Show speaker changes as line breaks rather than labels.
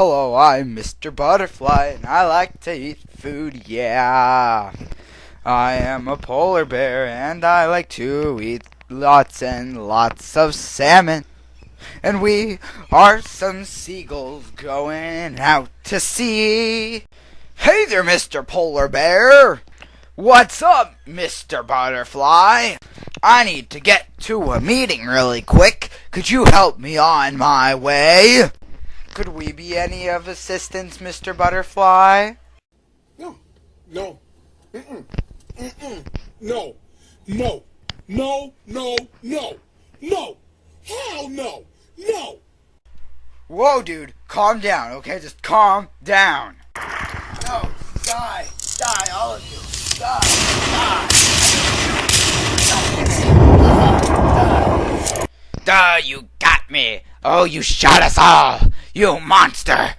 Hello, I'm Mr. Butterfly, and I like to eat food, yeah. I am a polar bear, and I like to eat lots and lots of salmon. And we are some seagulls going out to sea. Hey there, Mr. Polar Bear! What's up, Mr. Butterfly? I need to get to a meeting really quick. Could you help me on my way? Could we be any of assistance, Mr. Butterfly?
No. Mm-mm. No. No. No. No. No. No. Hell no. No.
Whoa, dude. Calm down, okay? Just calm down. No. Die. Die, all of you. Die. Die. Die, you got me. Oh, you shot us all. You monster.